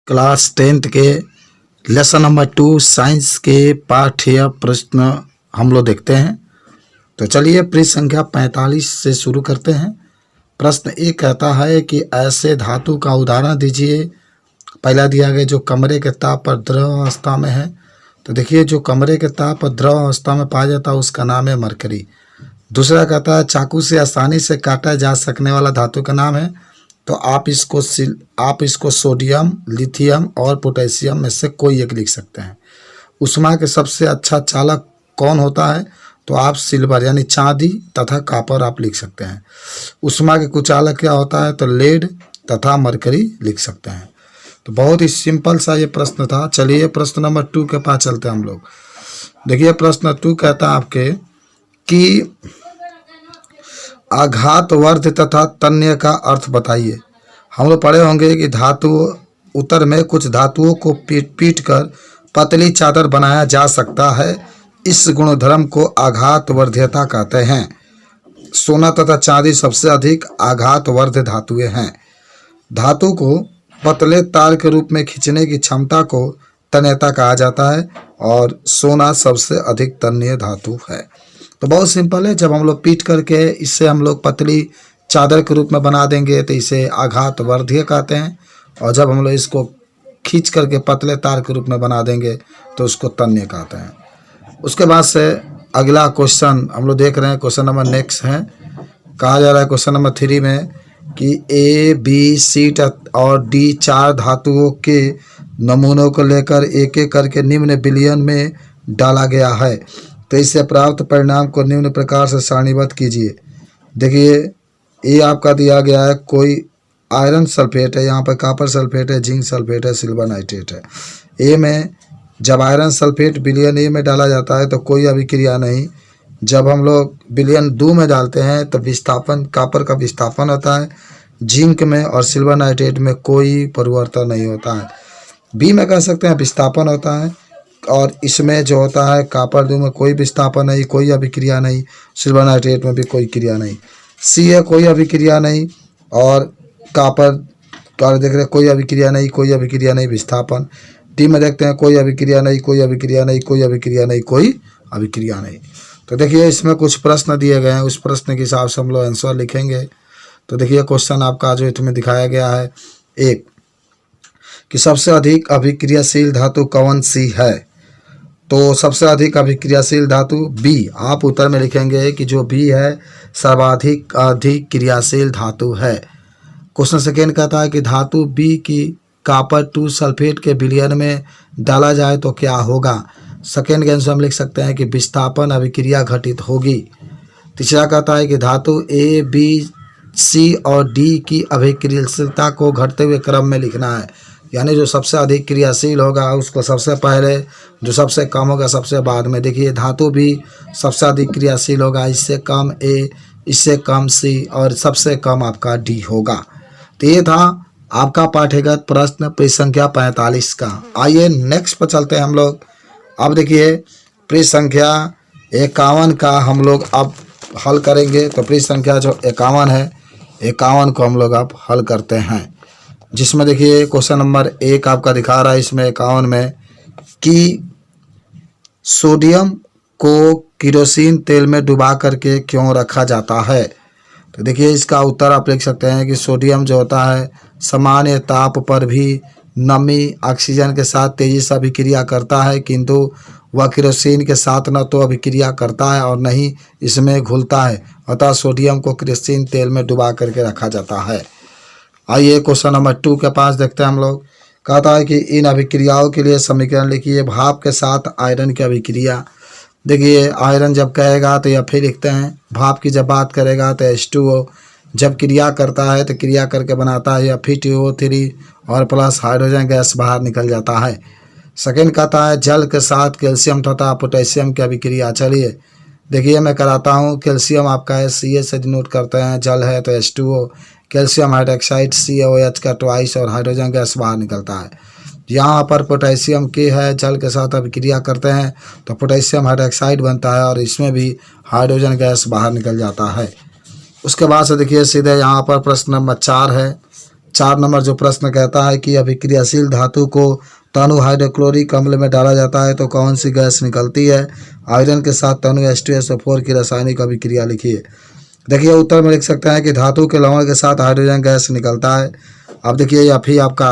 Class 10th के lesson number 2 science के पाठ्य प्रश्न हम लोग देखते हैं। तो चलिए पृष्ठ संख्या 45 से शुरू करते हैं। प्रश्न ये कहता है कि ऐसे धातु का उदाहरण दीजिए। पहला दिया गया जो कमरे के ताप पर द्रव अवस्था में है। तो देखिए जो कमरे के ताप पर द्रव अवस्था में पाया जाता है उसका नाम है मरकरी। दूसरा कहता है चाकू से आसानी से काटा जा सकने वाला धातु का नाम है। तो आप इसको सोडियम, लिथियम और पोटेशियम में से कोई एक लिख सकते हैं। ऊष्मा के सबसे अच्छा चालक कौन होता है? तो आप सिल्वर यानी चांदी तथा कॉपर आप लिख सकते हैं। ऊष्मा के कुचालक क्या होता है? तो लेड तथा मरकरी लिख सकते हैं। तो बहुत ही सिंपल सा ये प्रश्न था। चलिए प्रश्न नंबर 2 के पास चलते हैं हम लोग। देखिए प्रश्न 2 कहता है आपके कि आघातवर्ध तथा तन्य का अर्थ बताइए। हम लोग पढ़े होंगे कि धातु उत्तर में कुछ धातुओं को पीट कर पतली चादर बनाया जा सकता है। इस गुणधर्म को आघातवर्ध्यता कहते हैं। सोना तथा चांदी सबसे अधिक आघातवर्ध धातुएं हैं। धातु को पतले तार के रूप में खींचने की क्षमता को तन्यता कहा जाता है और सोना सबसे अधिक तन्य धातु है। तो बहुत सिंपल है। जब हम लोग पीट करके इससे हम लोग पतली चादर के रूप में बना देंगे तो इसे आघातवर्धीय कहते हैं, और जब हम लोग इसको खींच करके पतले तार के रूप में बना देंगे तो उसको तन्य कहते हैं। उसके बाद से अगला क्वेश्चन हम लोग देख रहे हैं। क्वेश्चन नंबर नेक्स्ट है। कहा जा रहा है क्वेश्चन नंबर 3 में कि ए, बी, सी और डी 4 धातुओं के नमूनों को लेकर एक एक करके निम्न विलयन में डाला गया है। तो इससे प्राप्त परिणाम को निम्न प्रकार से सारणीबद्ध कीजिए। देखिए ये आपका दिया गया है, कोई आयरन सल्फेट है, यहाँ पर कॉपर सल्फेट है, जिंक सल्फेट है, सिल्वर नाइट्रेट है। ए में जब आयरन सल्फेट विलयन ए में डाला जाता है तो कोई अभिक्रिया नहीं। जब हम लोग विलयन 2 में डालते हैं तो विस्थापन, कॉपर का विस्थापन होता है। जिंक में और सिल्वर नाइट्रेट में कोई परिवर्तन नहीं होता है। बी में कह सकते हैं विस्थापन होता है, और इसमें जो होता है कॉपर 2 में कोई विस्थापन नहीं, कोई अभिक्रिया नहीं। सिल्वर नाइट्रेट में भी कोई क्रिया नहीं। सी है कोई अभिक्रिया नहीं, और कॉपर देख रहे कोई अभिक्रिया नहीं, कोई अभिक्रिया नहीं, विस्थापन। डी में देखते हैं कोई अभिक्रिया नहीं, कोई अभिक्रिया नहीं, कोई अभिक्रिया नहीं, कोई अभिक्रिया नहीं। तो देखिए इसमें कुछ प्रश्न दिए गए हैं, उस प्रश्न के हिसाब से हम लोग आंसर लिखेंगे। तो देखिए क्वेश्चन आपका जो इसमें दिखाया गया है, एक कि सबसे अधिक अभिक्रियाशील धातु कौन सी है? तो सबसे अधिक अभिक्रियाशील धातु बी। आप उत्तर में लिखेंगे कि जो बी है सर्वाधिक अधिक क्रियाशील धातु है। क्वेश्चन सेकेंड कहता है कि धातु बी की कॉपर 2 सल्फेट के विलयन में डाला जाए तो क्या होगा? सेकेंड के आंसर हम लिख सकते हैं कि विस्थापन अभिक्रिया घटित होगी। तीसरा कहता है कि धातु ए, बी, सी और डी की अभिक्रियाशीलता को घटते हुए क्रम में लिखना है, यानी जो सबसे अधिक क्रियाशील होगा उसको सबसे पहले, जो सबसे कम होगा सबसे बाद में। देखिए धातु भी सबसे अधिक क्रियाशील होगा, इससे कम ए, इससे कम सी और सबसे कम आपका डी होगा। तो ये था आपका पाठ्यगत प्रश्न पृष्ठ संख्या 45 का। आइए नेक्स्ट पर चलते हैं हम लोग। अब देखिए पृष्ठ संख्या 51 का हम लोग अब हल करेंगे। तो पृष्ठ संख्या जो 51 है, 51 को हम लोग अब हल करते हैं, जिसमें देखिए क्वेश्चन नंबर 1 आपका दिखा रहा है इसमें 51 में कि सोडियम को केरोसिन तेल में डुबा करके क्यों रखा जाता है? तो देखिए इसका उत्तर आप लिख सकते हैं कि सोडियम जो होता है सामान्य ताप पर भी नमी ऑक्सीजन के साथ तेजी से अभिक्रिया करता है, किंतु वह केरोसिन के साथ न तो अभिक्रिया करता है और न ही इसमें घुलता है। अतः सोडियम को केरोसिन तेल में डुबा करके रखा जाता है। आइए क्वेश्चन नंबर 2 के पास देखते हैं हम लोग। कहता है कि इन अभिक्रियाओं के लिए समीकरण लिखिए। भाप के साथ आयरन की अभिक्रिया। देखिए आयरन जब कहेगा तो या फिर लिखते हैं, भाप की जब बात करेगा तो H2O, जब क्रिया करता है तो क्रिया करके बनाता है या फिर TO3 और प्लस हाइड्रोजन गैस बाहर निकल जाता है। सेकेंड कहता है जल के साथ कैल्शियम तथा पोटेशियम की अभिक्रिया। चलिए देखिए मैं कराता हूँ। कैल्शियम आपका है Ca से डिनोट करते हैं, जल है तो H2O, कैल्शियम हाइड्रोक्साइड CaOH का ट्वाइस और हाइड्रोजन गैस बाहर निकलता है। यहाँ पर पोटेशियम के है, जल के साथ अभिक्रिया करते हैं तो पोटेशियम हाइड्रोक्साइड बनता है और इसमें भी हाइड्रोजन गैस बाहर निकल जाता है। उसके बाद से देखिए सीधे यहाँ पर प्रश्न नंबर 4 है 4 नंबर जो प्रश्न कहता है कि अभिक्रियाशील धातु को तनु हाइड्रोक्लोरिक अम्ल में डाला जाता है तो कौन सी गैस निकलती है। आयरन के साथ तनु H2SO4 की रासायनिक अभिक्रिया लिखिए। देखिए उत्तर में लिख सकते हैं कि धातु के लवण के साथ हाइड्रोजन गैस निकलता है। अब देखिए Fe आपका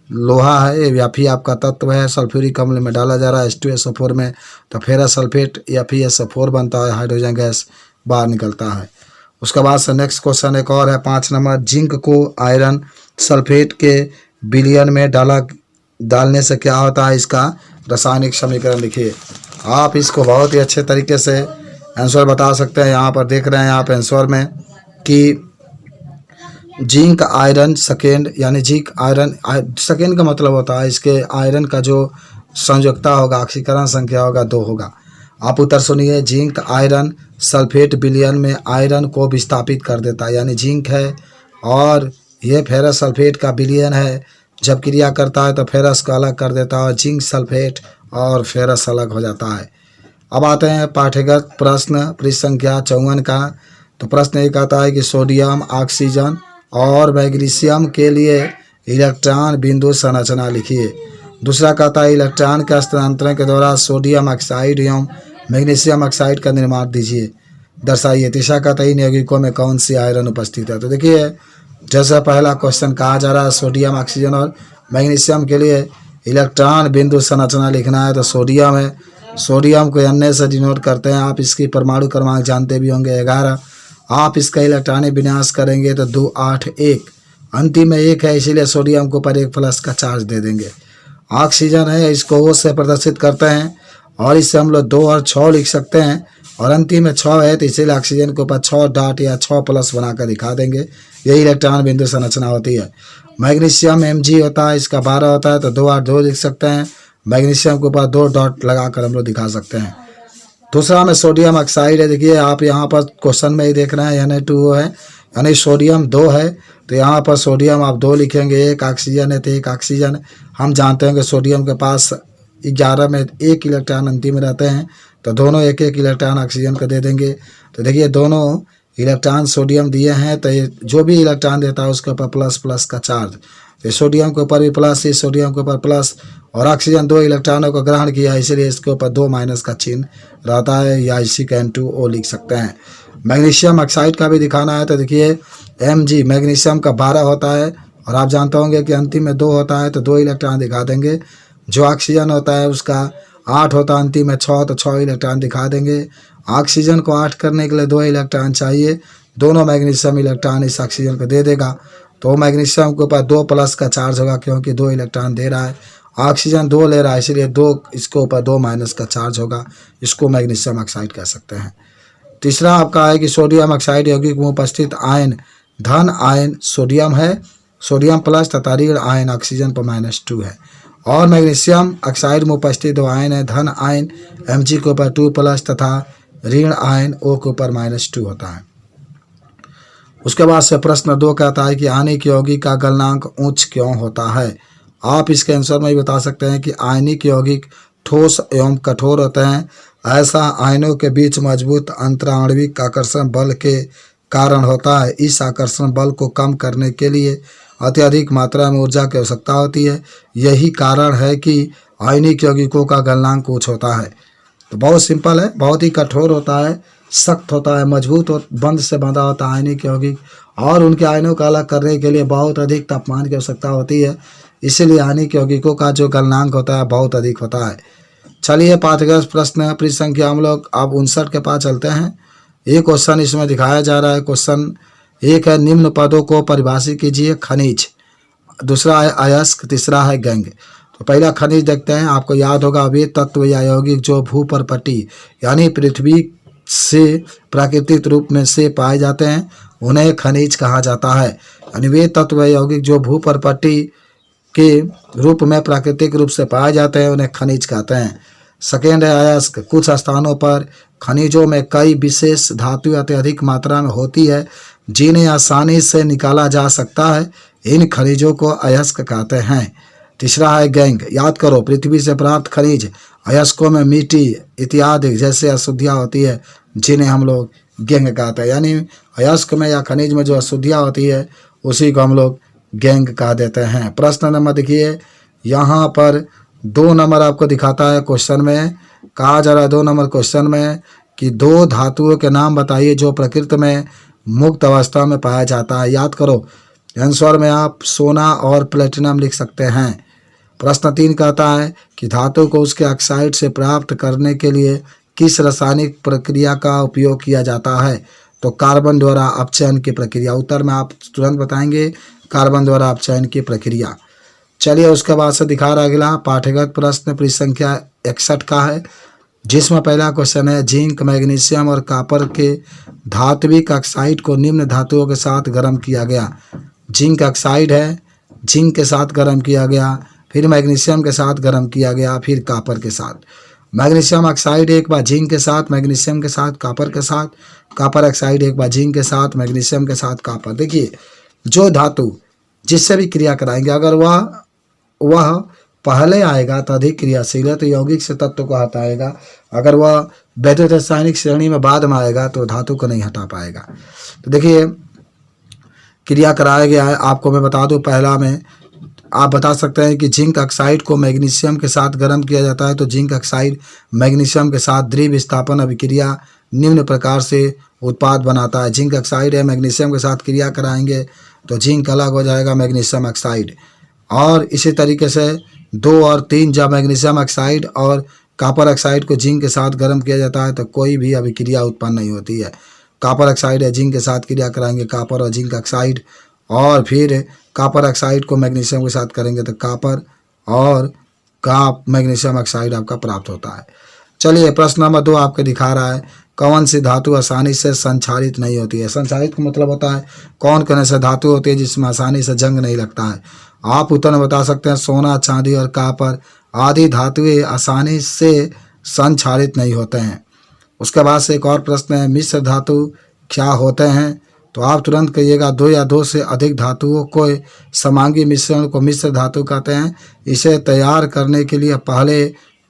लोहा है, Fe आपका तत्व है, सल्फ्यूरिक अम्ल में डाला जा रहा है H2SO4 में, तो फेरस सल्फेट FeSO4 बनता है, हाइड्रोजन गैस बाहर निकलता है। उसके बाद से नेक्स्ट क्वेश्चन एक और है 5 नंबर, जिंक को आयरन सल्फेट के विलयन में डालने से क्या होता है, इसका रासायनिक समीकरण लिखिए। आप इसको बहुत ही अच्छे तरीके से आंसर बता सकते हैं। यहाँ पर देख रहे हैं आप आंसर में कि जिंक आयरन सेकेंड, यानी जिंक आयरन सेकेंड का मतलब होता है इसके आयरन का जो संयोजकता होगा, ऑक्सीकरण संख्या होगा 2 होगा। आप उत्तर सुनिए, जिंक आयरन सल्फेट विलयन में आयरन को विस्थापित कर देता है, यानी जिंक है और ये फेरस सल्फेट का विलयन है, जब क्रिया करता है तो फेरस को अलग कर देता है, जिंक सल्फेट और फेरस अलग हो जाता है। अब आते हैं पाठ्यगत प्रश्न पृष्ठ संख्या 54 का। तो प्रश्न एक आता है कि सोडियम, ऑक्सीजन और मैग्नीशियम के लिए इलेक्ट्रॉन बिंदु संरचना लिखिए। दूसरा कहता है इलेक्ट्रॉन के हस्तांतरण के द्वारा सोडियम ऑक्साइड एवं मैग्नीशियम ऑक्साइड का निर्माण दीजिए, दर्शाइए। तीसरा कहता है इन यौगिकों में कौन सी आयरन उपस्थित है। तो देखिए जैसा पहला क्वेश्चन कहा जा रहा है सोडियम, ऑक्सीजन और मैग्नीशियम के लिए इलेक्ट्रॉन बिंदु संरचना लिखना है, तो सोडियम है, सोडियम को Na से डिनोट करते हैं। आप इसकी परमाणु क्रमांक जानते भी होंगे 11। आप इसका इलेक्ट्रॉनिक विन्यास करेंगे तो 2 8 1, अंतिम में 1 है, इसीलिए सोडियम के ऊपर 1 प्लस का चार्ज दे देंगे। ऑक्सीजन है, इसको O से प्रदर्शित करते हैं और इससे हम लोग 2 और 6 लिख सकते हैं, और अंतिम में 6 है तो इसीलिए ऑक्सीजन के ऊपर 6 डॉट या 6 प्लस बनाकर दिखा देंगे। यही इलेक्ट्रॉन बिंदु संरचना होती है। मैग्नीशियम Mg होता है, इसका 12 होता है तो 2 और 2 लिख सकते हैं। मैग्नीशियम के ऊपर 2 डॉट लगाकर हम लोग दिखा सकते हैं। दूसरा में सोडियम ऑक्साइड है। देखिए आप यहाँ पर क्वेश्चन में ही देख रहे हैं Na2O है, यानी सोडियम 2 है, तो यहाँ पर सोडियम आप 2 लिखेंगे, 1 ऑक्सीजन है तो 1 ऑक्सीजन। हम जानते हैं कि सोडियम के पास 11 में 1 इलेक्ट्रॉन अंतिम में रहते हैं, तो दोनों 1 1 इलेक्ट्रॉन ऑक्सीजन को दे देंगे। तो देखिए दोनों इलेक्ट्रॉन सोडियम दिए हैं, तो ये जो भी इलेक्ट्रॉन देता है उसके ऊपर प्लस प्लस का चार्ज, तो सोडियम के ऊपर भी प्लस, इस सोडियम के ऊपर प्लस, और ऑक्सीजन 2 इलेक्ट्रॉनों को ग्रहण किया इसलिए इसके ऊपर 2 माइनस का चिन्ह रहता है, या इसी का N2O लिख सकते हैं। मैग्नीशियम ऑक्साइड का भी दिखाना है, तो देखिए Mg मैग्नीशियम का 12 होता है, और आप जानते होंगे कि अंतिम में 2 होता है तो 2 इलेक्ट्रॉन दिखा देंगे। जो ऑक्सीजन होता है उसका 8 होता है, अंतिम में 6 तो 6 इलेक्ट्रॉन दिखा देंगे। ऑक्सीजन को 8 करने के लिए 2 इलेक्ट्रॉन चाहिए, दोनों मैग्नीशियम इलेक्ट्रॉन इस ऑक्सीजन को दे देगा, तो मैग्नीशियम के ऊपर 2 प्लस का चार्ज होगा क्योंकि 2 इलेक्ट्रॉन दे रहा है। ऑक्सीजन 2 ले रहा है इसलिए 2 इसके ऊपर 2 माइनस का चार्ज होगा, इसको मैग्नीशियम ऑक्साइड कह सकते हैं। तीसरा आपका है कि सोडियम ऑक्साइड यौगिक में उपस्थित आयन धन आयन सोडियम है, सोडियम प्लस तथा ऋण आयन ऑक्सीजन पर -2 है, और मैग्नीशियम ऑक्साइड में उपस्थित 2 आयन है, धन आयन Mg के ऊपर 2 प्लस तथा ऋण आयन O के ऊपर -2 होता है। उसके बाद से प्रश्न 2 कहता है कि आयनिक यौगिक का गलनांक उच्च क्यों होता है। आप इसके आंसर में भी बता सकते हैं कि आयनिक यौगिक ठोस एवं कठोर होते हैं, ऐसा आयनों के बीच मजबूत अंतराण्विक आकर्षण बल के कारण होता है। इस आकर्षण बल को कम करने के लिए अत्यधिक मात्रा में ऊर्जा की आवश्यकता होती है, यही कारण है कि आयनिक यौगिकों का गलनांक उच्च होता है। तो बहुत सिंपल है, बहुत ही कठोर होता है, सख्त होता है, मजबूत बंध से बंधा होता है आयनिक यौगिक, और उनके आयनों को अलग करने के लिए बहुत अधिक तापमान की आवश्यकता होती है, इसीलिए आयनिक यौगिकों का जो गलनांक होता है बहुत अधिक होता है। चलिए पाठ्यगत प्रश्न पृष्ठ संख्या हम लोग अब 59 के पास चलते हैं। एक क्वेश्चन इसमें दिखाया जा रहा है। क्वेश्चन 1 है निम्न पदों को परिभाषित कीजिए। खनिज, दूसरा है अयस्क, तीसरा है गैंग। तो पहला खनिज देखते हैं। आपको याद होगा वे तत्व या यौगिक जो भूपर्पटी यानी पृथ्वी से प्राकृतिक रूप में से पाए जाते हैं उन्हें खनिज कहा जाता है। यानी वे तत्व यौगिक जो भूपर्पटी के रूप में प्राकृतिक रूप से पाए जाते हैं उन्हें खनिज कहते हैं। सेकेंड है अयस्क। कुछ स्थानों पर खनिजों में कई विशेष धातु अत्यधिक मात्रा में होती है जिन्हें आसानी से निकाला जा सकता है, इन खनिजों को अयस्क कहते हैं। तीसरा है गैंग। याद करो पृथ्वी से प्राप्त खनिज अयस्कों में मिट्टी इत्यादि जैसे अशुद्धियाँ होती है जिन्हें हम लोग गैंग कहते हैं। यानी अयस्क में या खनिज में जो अशुद्धियाँ होती है उसी को हम लोग गैंग कह देते हैं। प्रश्न नंबर देखिए, यहाँ पर 2 नंबर आपको दिखाता है क्वेश्चन में। कहा जा रहा है 2 नंबर क्वेश्चन में कि 2 धातुओं के नाम बताइए जो प्रकृति में मुक्त अवस्था में पाया जाता है। याद करो, आंसर में आप सोना और प्लेटिनम लिख सकते हैं। प्रश्न 3 कहता है कि धातु को उसके ऑक्साइड से प्राप्त करने के लिए किस रासायनिक प्रक्रिया का उपयोग किया जाता है? तो कार्बन द्वारा अपचयन की प्रक्रिया। उत्तर में आप तुरंत बताएंगे, कार्बन द्वारा अपचयन की प्रक्रिया। चलिए उसके बाद से दिखा रहा अगला पाठ्यगत प्रश्न पृष्ठ संख्या 61 का है, जिसमें पहला क्वेश्चन है जिंक, मैग्नीशियम और कॉपर के धात्विक ऑक्साइड को निम्न धातुओं के साथ गर्म किया गया। जिंक ऑक्साइड है, जिंक के साथ गर्म किया गया, फिर मैग्नीशियम के साथ गर्म किया गया, फिर कॉपर के साथ। मैग्नीशियम ऑक्साइड एक बार जिंक के साथ, मैग्नीशियम के साथ, कॉपर के साथ, कॉपर ऑक्साइड एक बार जिंक के साथ, मैग्नीशियम के साथ, कॉपर। देखिए, जो धातु जिससे भी क्रिया कराएंगे अगर वह पहले आएगा तो अधिक क्रियाशील है, तो यौगिक से तत्व को हटाएगा। अगर वह वैद्युत रासायनिक श्रेणी में बाद में आएगा तो धातु को नहीं हटा पाएगा। तो देखिए, क्रिया कराया गया है, आपको मैं बता दूं। पहला में आप बता सकते हैं कि जिंक ऑक्साइड को मैग्नीशियम के साथ गर्म किया जाता है, तो जिंक ऑक्साइड मैग्नीशियम के साथ द्विब विस्थापन अभिक्रिया निम्न प्रकार से उत्पाद बनाता है। जिंक ऑक्साइड है, मैग्नीशियम के साथ क्रिया कराएंगे तो जिंक अलग हो जाएगा मैग्नीशियम ऑक्साइड। और इसी तरीके से 2 और 3 जब मैग्नीशियम ऑक्साइड और कॉपर ऑक्साइड को जिंक के साथ गर्म किया जाता है तो कोई भी अभिक्रिया उत्पन्न नहीं होती है। कॉपर ऑक्साइड है, जिंक के साथ क्रिया कराएंगे, कॉपर और जिंक ऑक्साइड, और फिर कॉपर ऑक्साइड को मैग्नीशियम के साथ करेंगे तो कॉपर और मैग्नीशियम ऑक्साइड आपका प्राप्त होता है। चलिए प्रश्न नंबर 2 आपके दिखा रहा है कौन सी धातु आसानी से संक्षारित नहीं होती है। संक्षारित का मतलब होता है कौन कौन सा धातु होती है जिसमें आसानी से जंग नहीं लगता है। आप उत्तर में बता सकते हैं सोना, चांदी और कॉपर आदि धातुएं आसानी से संक्षारित नहीं होते हैं। उसके बाद से एक और प्रश्न है मिश्र धातु क्या होते हैं? तो आप तुरंत कहिएगा 2 या 2 से अधिक धातुओं को समांगी मिश्रण को मिश्र धातु कहते हैं। इसे तैयार करने के लिए पहले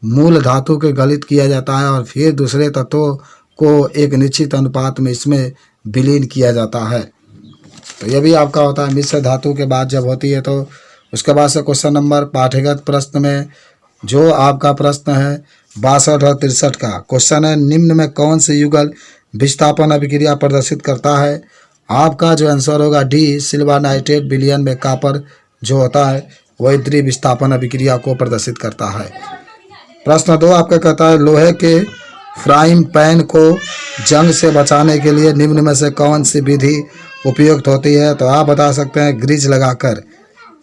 मूल धातु के गलित किया जाता है और फिर दूसरे तत्वों को एक निश्चित अनुपात में इसमें विलीन किया जाता है। तो ये भी आपका होता है मिश्र धातु के बाद जब होती है। तो उसके बाद से क्वेश्चन नंबर पाठ्यगत प्रश्न में जो आपका प्रश्न है 62 और 63 का क्वेश्चन है निम्न में कौन से युगल विस्थापन अभिक्रिया प्रदर्शित करता है? आपका जो आंसर होगा डी, सिल्वर नाइट्रेट विलयन में कॉपर जो होता है वही द्वि विस्थापन अभिक्रिया को प्रदर्शित करता है। प्रश्न 2 आपका कहता है लोहे के फ्राइंग पैन को जंग से बचाने के लिए निम्न में से कौन सी विधि उपयुक्त होती है? तो आप बता सकते हैं ग्रीज लगाकर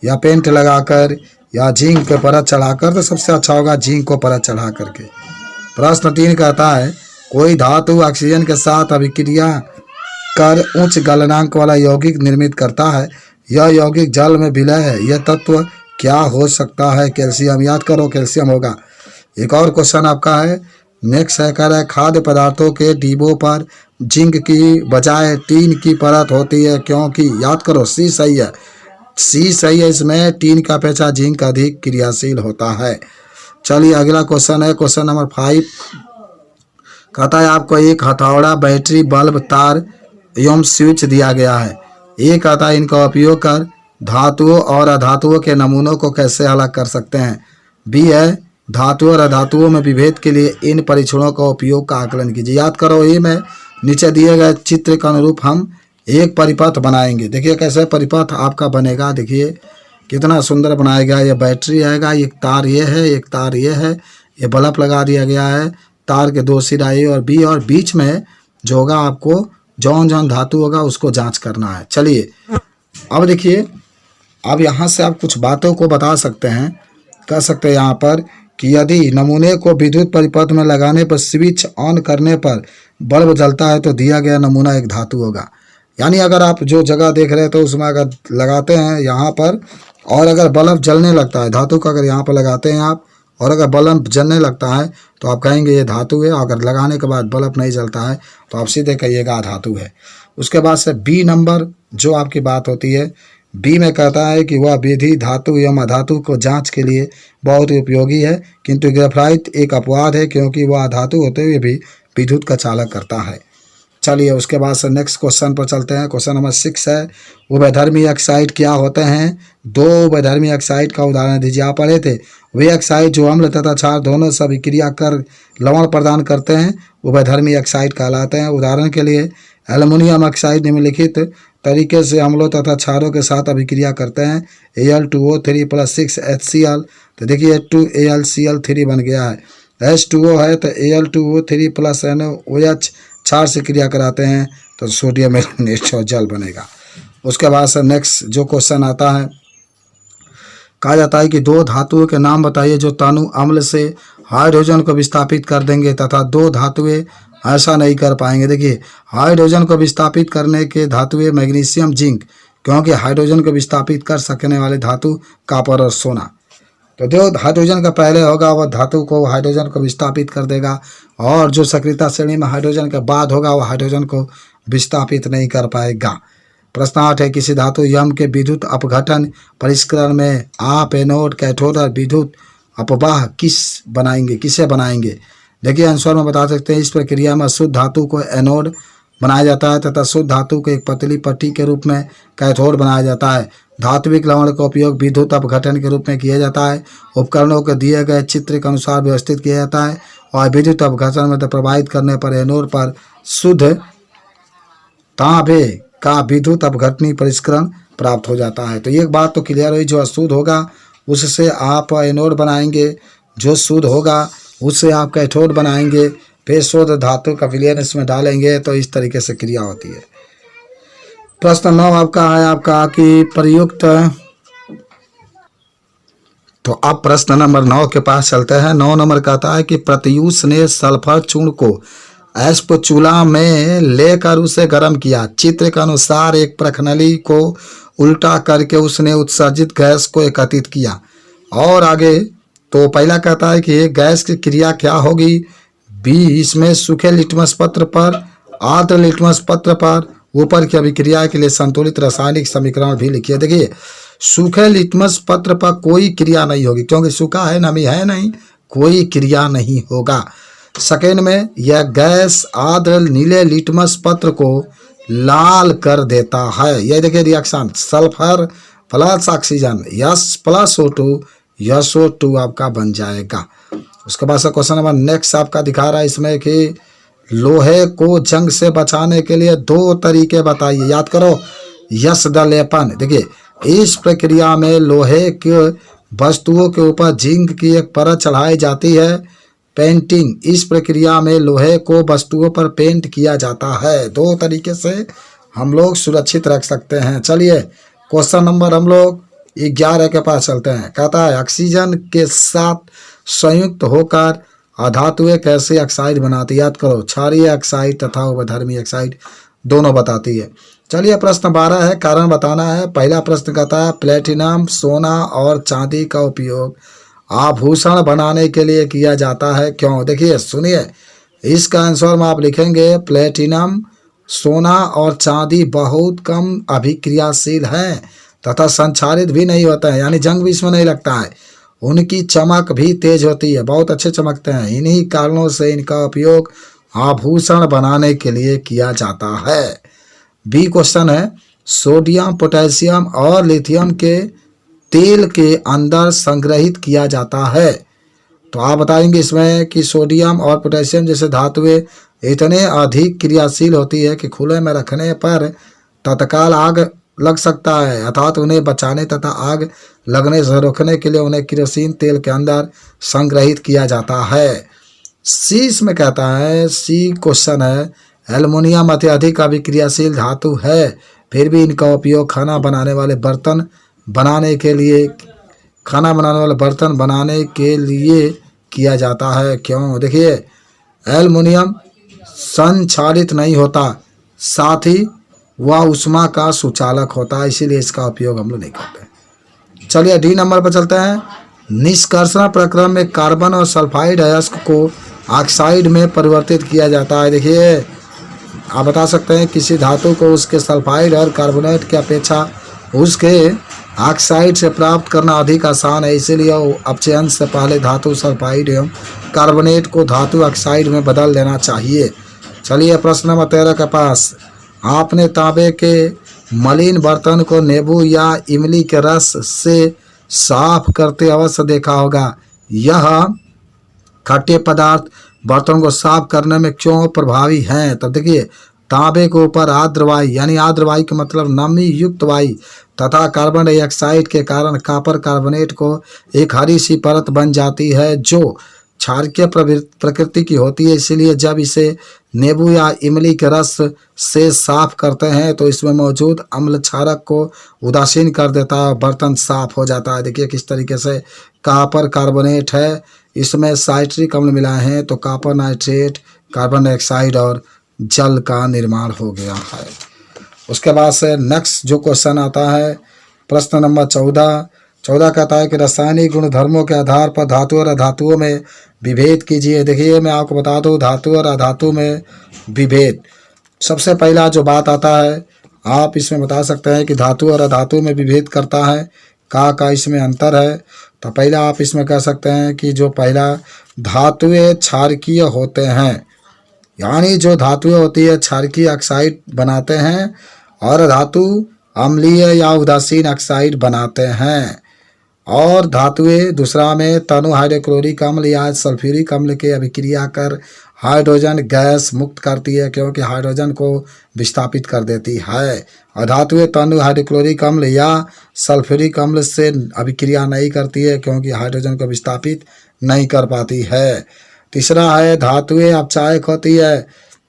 या पेंट लगाकर या जिंक पे परत चढ़ाकर। तो सबसे अच्छा होगा जिंक को परत चढ़ा करके। प्रश्न 3 कहता है कोई धातु ऑक्सीजन के साथ अभिक्रिया कर उच्च गलनांक वाला यौगिक निर्मित करता है। यह यौगिक जल में विलय है। यह तत्व क्या हो सकता है? कैल्शियम। याद करो कैल्शियम होगा। एक और क्वेश्चन आपका है नेक्स्ट है कह रहा है खाद्य पदार्थों के डिब्बों पर जिंक की बजाय टीन की परत होती है क्योंकि? याद करो सी सही है, सी सही है। इसमें टीन का अपेक्षा जिंक अधिक क्रियाशील होता है। चलिए अगला क्वेश्चन है क्वेश्चन नंबर 5 कहता है आपको एक हथौड़ा, बैटरी, बल्ब, तार एवं स्विच दिया गया है। ये कहता है इनका उपयोग कर धातुओं और अधातुओं के नमूनों को कैसे अलग कर सकते हैं? बी है धातुओं और अधातुओं में विभेद के लिए इन परीक्षणों का उपयोग का आकलन कीजिए। याद करो ये में नीचे दिए गए चित्र के अनुरूप हम एक परिपथ बनाएंगे। देखिए कैसे परिपथ आपका बनेगा, देखिए कितना सुंदर बनाया गया। ये बैटरी आएगा, एक तार ये है, एक तार ये है, ये बल्ब लगा दिया गया है, तार के 2 सिरा ए और बी, और बीच में जो होगा आपको जौन जौन धातु होगा उसको जांच करना है। चलिए अब देखिए, अब यहाँ से आप कुछ बातों को बता सकते हैं, कह सकते हैं यहाँ पर कि यदि नमूने को विद्युत परिपथ में लगाने पर स्विच ऑन करने पर बल्ब जलता है तो दिया गया नमूना एक धातु होगा। यानी अगर आप जो जगह देख रहे हैं तो उसमें अगर लगाते हैं यहाँ पर और अगर बल्ब जलने लगता है, धातु का अगर यहाँ पर लगाते हैं आप और अगर बल्ब जलने लगता है तो आप कहेंगे ये धातु है। अगर लगाने के बाद बल्ब नहीं जलता है तो आप सीधे कहिएगा धातु है। उसके बाद से बी नंबर जो आपकी बात होती है, बी में कहता है कि वह विधि धातु एवं अधातु को जांच के लिए बहुत ही उपयोगी है, किंतु ग्रेफाइट एक अपवाद है क्योंकि वह अधातु होते हुए भी विद्युत का चालक करता है। चलिए उसके बाद से नेक्स्ट क्वेश्चन पर चलते हैं। क्वेश्चन नंबर 6 है, उभयधर्मी ऑक्साइड क्या होते हैं? 2 उभयधर्मी ऑक्साइड का उदाहरण दीजिए। आप पढ़े थे वे ऑक्साइड जो अम्ल तथा क्षार दोनों से अभिक्रिया कर लवण प्रदान करते हैं उभयधर्मी ऑक्साइड कहलाते हैं। उदाहरण के लिए एल्युमिनियम ऑक्साइड निम्नलिखित तरीके से अम्लों तथा क्षारों के साथ अभिक्रिया करते हैं। Al2O3 + 6HCl, तो देखिए 2AlCl3 बन गया है। H2O है तो Al2O3 + NaOH क्षार से क्रिया कराते हैं तो सोडियम एल्युमिनेट और जल बनेगा। उसके बाद से नेक्स्ट जो क्वेश्चन आता है, कहा जाता है कि 2 धातुओं के नाम बताइए जो तनु अम्ल से हाइड्रोजन को विस्थापित कर देंगे तथा 2 धातुएं ऐसा नहीं कर पाएंगे। देखिए हाइड्रोजन को विस्थापित करने के धातुएं मैग्नीशियम, जिंक, क्योंकि हाइड्रोजन को विस्थापित कर सकने वाले धातु कॉपर और सोना। तो जो हाइड्रोजन का पहले होगा वह धातु को हाइड्रोजन को विस्थापित कर देगा, और जो सक्रियता श्रेणी में हाइड्रोजन के बाद होगा वह हाइड्रोजन को विस्थापित नहीं कर पाएगा। प्रश्न 8 है, किसी धातु यम के विद्युत अपघटन परिष्करण में आप एनोड, कैथोड और विद्युत अपवाह किसे बनाएंगे? देखिए आंसर में बता सकते हैं, इस प्रक्रिया में शुद्ध धातु को एनोड बनाया जाता है तथा शुद्ध धातु को एक पतली पट्टी के रूप में कैथोड बनाया जाता है। धात्विक लवण का उपयोग विद्युत अपघटन के रूप में किया जाता है। उपकरणों को दिए गए चित्र के अनुसार व्यवस्थित किया जाता है और विद्युत अपघटन में प्रभावित करने पर एनोड पर शुद्ध तांबे का विद्युत अपघटनी परिष्करण प्राप्त हो जाता है। तो ये बात तो क्लियर हुई, जो अशुद्ध होगा उससे आप एनोड बनाएंगे, जो शुद्ध होगा उससे आप कैथोड बनाएंगे, फिर शुद्ध धातु का विलयन इसमें डालेंगे, तो इस तरीके से क्रिया होती है। प्रश्न 9 आपका है, आपका कि प्रयुक्त, तो अब प्रश्न नंबर 9 के पास चलते हैं। 9 नंबर कहता है कि प्रत्यूष ने सल्फर चूर्ण को स्पैचुला में लेकर उसे गर्म किया। चित्र के अनुसार एक प्रखनली को उल्टा करके उसने उत्सर्जित गैस को एकत्रित किया। और आगे तो पहला कहता है कि गैस की क्रिया क्या होगी? बी, इसमें सूखे लिटमस पत्र पर, आर्द्र लिटमस पत्र पर ऊपर की अभिक्रिया के लिए संतुलित रासायनिक समीकरण भी लिखिए। देखिए सूखे लिटमस पत्र पर कोई क्रिया नहीं होगी, क्योंकि सूखा है, नमी है नहीं, कोई क्रिया नहीं होगा। सेकेंड में यह गैस आर्द्र नीले लिटमस पत्र को लाल कर देता है। यह देखिए reaction, sulphur plus oxygen S+O2 SO2 आपका बन जाएगा। उसके बाद से क्वेश्चन नंबर नेक्स्ट आपका दिखा रहा है इसमें कि लोहे को जंग से बचाने के लिए 2 तरीके बताइए। याद करो, यश दलेपन। देखिए इस प्रक्रिया में लोहे के वस्तुओं के ऊपर जिंक की एक परत चढ़ाई जाती है। पेंटिंग, इस प्रक्रिया में लोहे को वस्तुओं पर पेंट किया जाता है। 2 तरीके से हम लोग सुरक्षित रख सकते हैं। चलिए क्वेश्चन नंबर हम लोग 11 के पास चलते हैं। कहता है ऑक्सीजन के साथ संयुक्त होकर अधातुएं कैसे ऑक्साइड बनाती? याद करो, क्षारीय ऑक्साइड तथा उभयधर्मी ऑक्साइड दोनों बताती है। चलिए प्रश्न 12 है, कारण बताना है। पहला प्रश्न कहता है प्लेटिनम, सोना और चांदी का उपयोग आभूषण बनाने के लिए किया जाता है, क्यों? देखिए सुनिए, इसका आंसर में आप लिखेंगे प्लेटिनम, सोना और चांदी बहुत कम अभिक्रियाशील हैं तथा संक्षारित भी नहीं होता है, यानी जंग भी इसमें नहीं लगता है। उनकी चमक भी तेज होती है, बहुत अच्छे चमकते हैं। इन्हीं कारणों से इनका उपयोग आभूषण बनाने के लिए किया जाता है। बी क्वेश्चन है, सोडियम, पोटेशियम और लिथियम के तेल के अंदर संग्रहित किया जाता है। तो आप बताएंगे इसमें कि सोडियम और पोटेशियम जैसे धातुएं इतने अधिक क्रियाशील होती है कि खुले में रखने पर तत्काल आग लग सकता है, अर्थात उन्हें बचाने तथा आग लगने से रोकने के लिए उन्हें केरोसिन तेल के अंदर संग्रहित किया जाता है। सी इसमें कहता है, सी क्वेश्चन है, एल्युमिनियम अत्यधिक अभिक्रियाशील धातु है, फिर भी इनका उपयोग खाना बनाने वाले बर्तन बनाने के लिए किया जाता है, क्यों? देखिए एल्युमिनियम संक्षारित नहीं होता, साथ ही वह ऊष्मा का सुचालक होता है, इसीलिए इसका उपयोग हम लोग नहीं करते। चलिए डी नंबर पर चलते हैं। निष्कर्षण प्रक्रम में कार्बन और सल्फाइड अयस्क को ऑक्साइड में परिवर्तित किया जाता है। देखिए आप बता सकते हैं किसी धातु को उसके सल्फाइड और कार्बोनेट की अपेक्षा उसके ऑक्साइड से प्राप्त करना अधिक आसान है, इसीलिए अपचयन से पहले धातु सल्फाइड एवं कार्बोनेट को धातु ऑक्साइड में बदल देना चाहिए। चलिए प्रश्न नंबर 13 के पास, आपने तांबे के मलिन बर्तन को नींबू या इमली के रस से साफ करते अवश्य देखा होगा। यह खट्टे पदार्थ बर्तन को साफ करने में क्यों प्रभावी हैं? तब देखिए, तांबे के ऊपर आर्द्र वायु, यानी आर्द्र वायु का मतलब नमी युक्त वायु तथा कार्बन डाइऑक्साइड के कारण कॉपर कार्बोनेट को एक हरी सी परत बन जाती है जो क्षारकीय प्रकृति की होती है। इसीलिए जब इसे नींबू या इमली के रस से साफ करते हैं तो इसमें मौजूद अम्ल क्षारक को उदासीन कर देता है, बर्तन साफ हो जाता है। देखिए किस तरीके से कॉपर कार्बोनेट है, इसमें साइट्रिक अम्ल मिलाए हैं तो कॉपर नाइट्रेट, कार्बन डाइऑक्साइड और जल का निर्माण हो गया है। उसके बाद से नेक्स्ट जो क्वेश्चन आता है प्रश्न नंबर 14 कहता है कि रासायनिक गुण धर्मों के आधार पर धातु और अधातुओं में विभेद कीजिए। देखिए मैं आपको बता दूं, धातु और अधातु में विभेद, सबसे पहला जो बात आता है आप इसमें बता सकते हैं कि धातु और अधातु में विभेद करता है का इसमें अंतर है। तो पहला आप इसमें कह सकते हैं कि जो पहला, धातुएं क्षारकीय होते हैं, यानी जो धातुएं होती है क्षारकीय ऑक्साइड बनाते हैं और धातु अम्लीय या उदासीन ऑक्साइड बनाते हैं। और धातुएं दूसरा में तनु हाइड्रोक्लोरिक अम्ल या सल्फ्यूरिक अम्ल के अभिक्रिया कर हाइड्रोजन गैस मुक्त करती है, क्योंकि हाइड्रोजन को विस्थापित कर देती है। और धातुएं तनु हाइड्रोक्लोरिक अम्ल या सल्फ्यूरिक अम्ल से अभिक्रिया नहीं करती है, क्योंकि हाइड्रोजन को विस्थापित नहीं कर पाती है। तीसरा है धातुएं अपचायक होती है,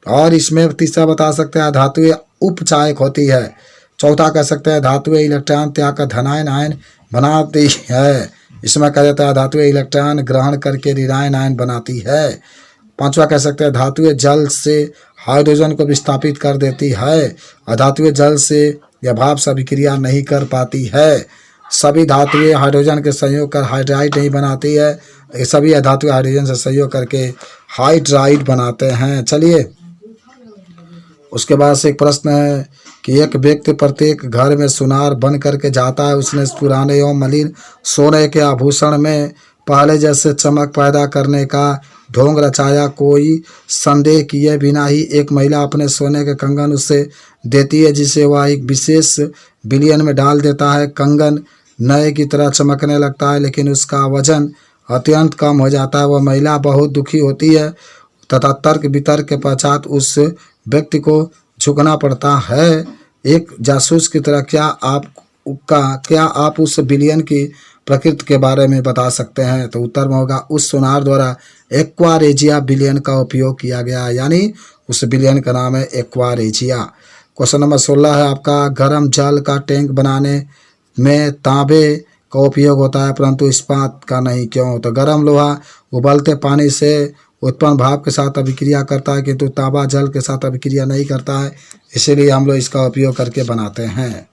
और इसमें तीसरा बता सकते हैं धातुएं उपचायक होती है। चौथा कह सकते हैं धातुएं इलेक्ट्रॉन त्याग कर धनायन आयन बनाती है, इसमें कह देता है धातुएं इलेक्ट्रॉन ग्रहण करके ऋणायन आयन बनाती है। पांचवा कह सकते हैं धातुएं जल से हाइड्रोजन को विस्थापित कर देती है, और धातुएं जल से या भाप से अभिक्रिया नहीं कर पाती है। सभी धातुएं हाइड्रोजन के संयोग कर हाइड्राइड नहीं बनाती है, सभी धातुएं हाइड्रोजन से संयोग करके हाइड्राइड बनाते हैं। चलिए उसके बाद से एक प्रश्न है कि एक व्यक्ति प्रत्येक घर में सुनार बन करके जाता है, उसने पुराने एवं मलिन सोने के आभूषण में पहले जैसे चमक पैदा करने का ढोंग रचाया। कोई संदेह किए बिना ही एक महिला अपने सोने के कंगन उसे देती है, जिसे वह एक विशेष बिलियन में डाल देता है। कंगन नए की तरह चमकने लगता है, लेकिन उसका वजन अत्यंत कम हो जाता है। वह महिला बहुत दुखी होती है तथा तर्क वितर्क के पश्चात उस व्यक्ति को झुकना पड़ता है। एक जासूस की तरह क्या आप उस बिलियन की प्रकृति के बारे में बता सकते हैं? तो उत्तर में होगा उस सोनार द्वारा एक्वारेजिया बिलियन का उपयोग किया गया, यानी उस बिलियन का नाम है एक्वारेजिया। क्वेश्चन नंबर 16 है आपका, गर्म जल का टैंक बनाने में तांबे का उपयोग होता है परंतु इस्पात का नहीं, क्यों? तो गर्म लोहा उबलते पानी से उत्पन्न भाप के साथ अभिक्रिया करता है, किंतु तांबा जल के साथ अभिक्रिया नहीं करता है, इसीलिए हम लोग इसका उपयोग करके बनाते हैं।